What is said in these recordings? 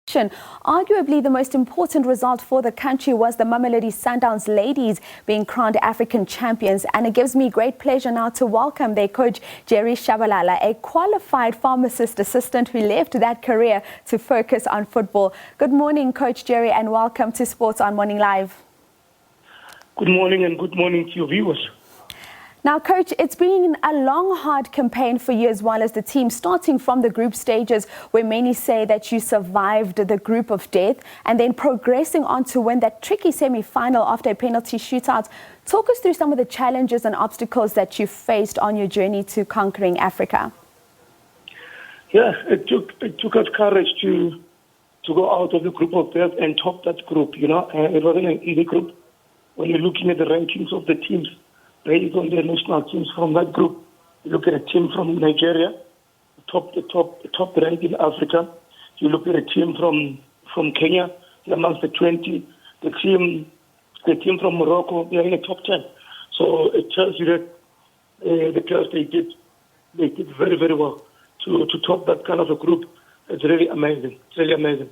Arguably, the most important result for the country was the Mamelodi Sundowns Ladies being crowned African champions. And it gives me great pleasure now to welcome their coach, Jerry Tshabalala, a qualified pharmacist assistant who left that career to focus on football. Good morning, Coach Jerry, and welcome to Sports on Morning Live. Good morning and good morning to your viewers. Now, Coach, it's been a long, hard campaign for you as well as the team, starting from the group stages where many say that you survived the group of death and then progressing on to win that tricky semi-final after a penalty shootout. Talk us through some of the challenges and obstacles that you faced on your journey to conquering Africa. Yeah, it took us courage to go out of the group of death and top that group, you know. It wasn't an easy group. When you're looking at the rankings of the teams, based on the national teams from that group, you look at a team from Nigeria, the top ranked in Africa. You look at a team from Kenya, they're amongst the 20. The team from Morocco, they're in the top 10. So it tells you that the players they did very, very well to top that kind of a group. It's really amazing. It's really amazing.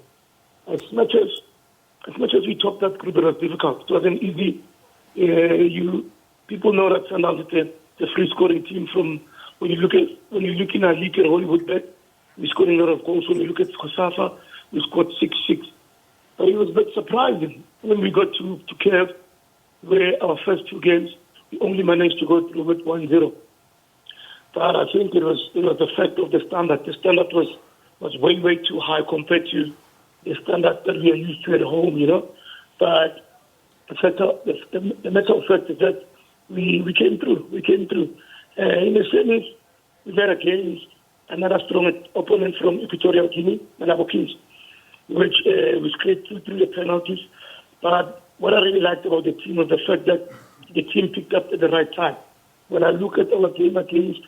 As much as we topped that group, it was difficult. It wasn't easy. People know that Sundowns is the free scoring team. From when you look in our league in Hollywood, we're scoring a lot of goals. When you look at CAF, we scored 6-6. But it was a bit surprising when we got to CAF, where our first two games we only managed to go through with 1-0. But I think it was the fact of the standard. The standard was way too high compared to the standard that we are used to at home, you know. But the matter of fact is that we came through. In the semis, we were against another strong opponent from Equatorial Guinea, Mamelodi, which scored through the penalties. But what I really liked about the team was the fact that the team picked up at the right time. When I look at our game against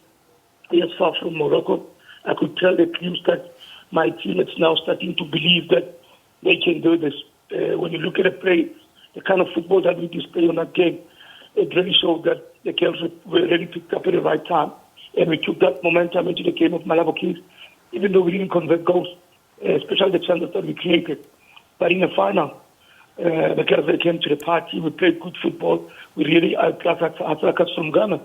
far from Morocco, I could tell the teams that my team is now starting to believe that they can do this. When you look at the play, the kind of football that we display on that game, it really showed that the girls were really picked up at the right time. And we took that momentum into the game of Mamelodi, even though we didn't convert goals, especially the chances that we created. But in the final, the girls that came to the party, we played good football. We really outclassed attackers from Ghana.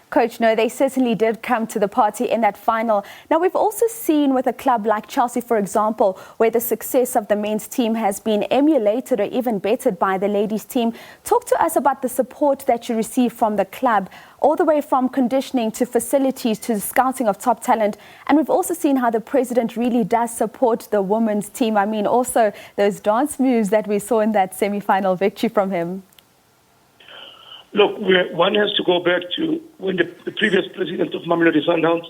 Coach, no, they certainly did come to the party in that final. Now, we've also seen with a club like Chelsea, for example, where the success of the men's team has been emulated or even bettered by the ladies' team. Talk to us about the support that you receive from the club, all the way from conditioning to facilities to the scouting of top talent. And we've also seen how the president really does support the women's team. I mean, also those dance moves that we saw in that semi-final victory from him. Look, one has to go back to when the previous president of Mamelodi Sundowns,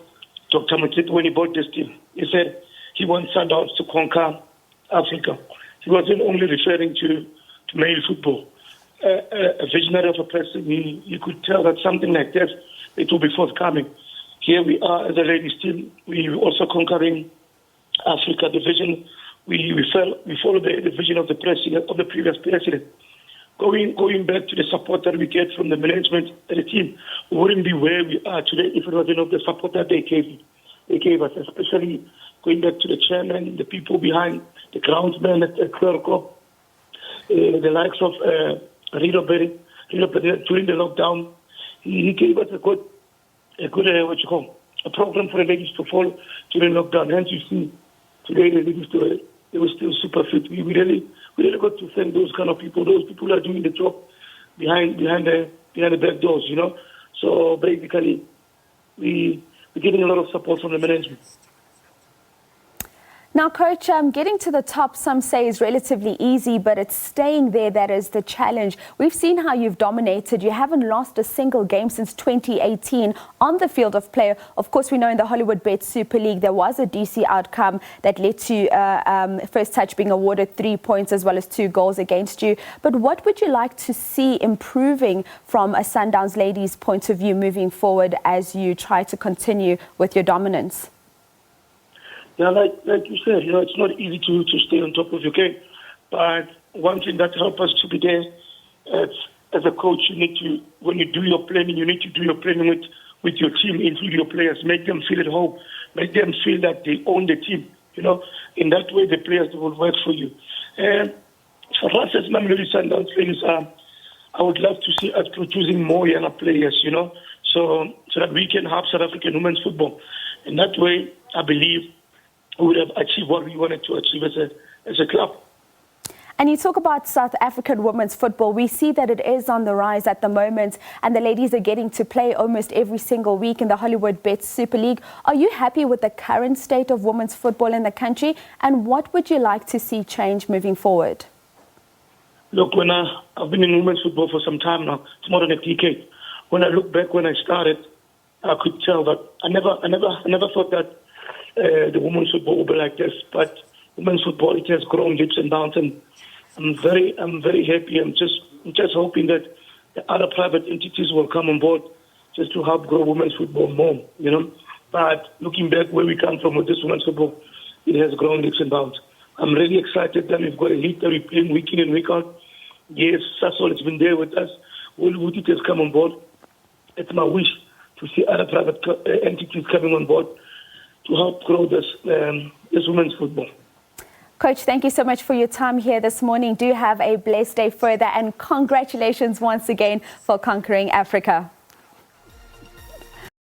Dr. Motsepe, when he bought this team, he said he wants Sundowns to conquer Africa. He wasn't only referring to male football. A visionary of a person, you could tell that something like this, it will be forthcoming. Here we are as a ladies team. We also conquering Africa. The vision, we follow the vision of the president, of the previous president. Going back to the support that we get from the management and the team, we wouldn't be where we are today if it wasn't of the support that they gave us, especially going back to the chairman, the people behind, the groundsman at Clerco, the likes of Rido Berry during the lockdown. He gave us a good program for the ladies to follow during lockdown. Hence, you see, today the ladies they were still super fit. We really got to thank those kind of people. Those people are doing the job behind the back doors, you know. So basically, we're getting a lot of support from the management. Now, Coach, getting to the top, some say, is relatively easy, but it's staying there that is the challenge. We've seen how you've dominated. You haven't lost a single game since 2018 on the field of play. Of course, we know in the Hollywood Bet Super League, there was a DC outcome that led to First Touch being awarded 3 points as well as 2 goals against you. But what would you like to see improving from a Sundowns Ladies point of view moving forward as you try to continue with your dominance? Yeah, like you said, you know, it's not easy to stay on top of your game. But one thing that helps us to be there, as a coach, you need to, when you do your planning, you need to do your planning with your team, include your players, make them feel at home, make them feel that they own the team. In that way, the players will work for you. And for us as Mamelodi Sundowns Ladies, I would love to see us producing more younger players, so that we can have South African women's football. In that way, I believe we would have achieved what we wanted to achieve as a club. And you talk about South African women's football. We see that it is on the rise at the moment, and the ladies are getting to play almost every single week in the Hollywood Bet Super League. Are you happy with the current state of women's football in the country? And what would you like to see change moving forward? Look, I've been in women's football for some time now. It's more than a decade. When I look back when I started, I could tell that I never thought that the women's football would be like this. But women's football, it has grown leaps and bounds, and I'm very happy. I'm just hoping that the other private entities will come on board just to help grow women's football more, But looking back where we come from with this women's football, it has grown leaps and bounds. I'm really excited that we've got a league that we're playing week in and week out. Yes, Sasol has been there with us. Wood has come on board. It's my wish to see other private entities coming on board to help grow this women's football. Coach, thank you so much for your time here this morning. Do have a blessed day further, and congratulations once again for conquering Africa.